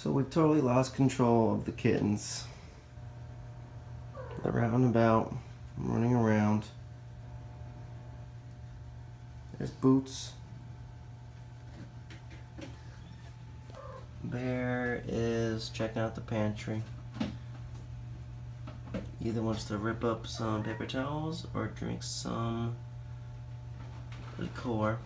So we've totally lost control of the kittens. They're out and about, running around. There's Boots. Bear is checking out the pantry. Either wants to rip up some paper towels or drink some liqueur.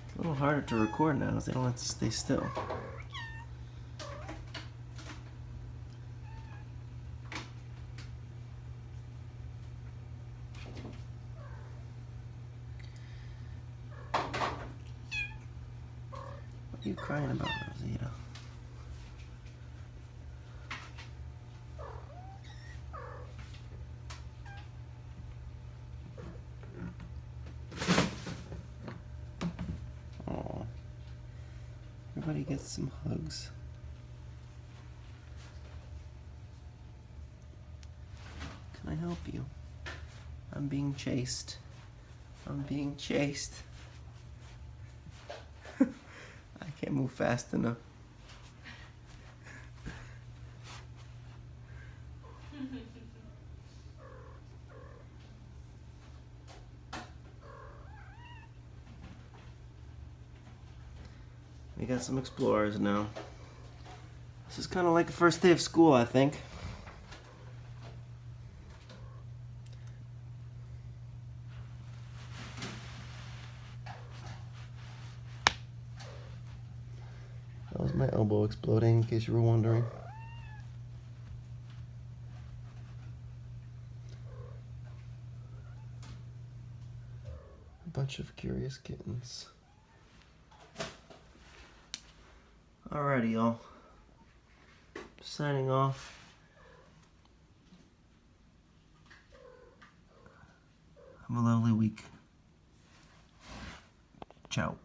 It's a little harder to record now because they don't have to stay still. What are you crying about, Rosita? Aw. Everybody gets some hugs. Can I help you? I'm being chased. I'm being chased. I can't move fast enough. We got some explorers now. This is kind of like the first day of school, I think. That was my elbow exploding, in case you were wondering. A bunch of curious kittens. Alrighty, y'all. Signing off. Have a lovely week. Ciao.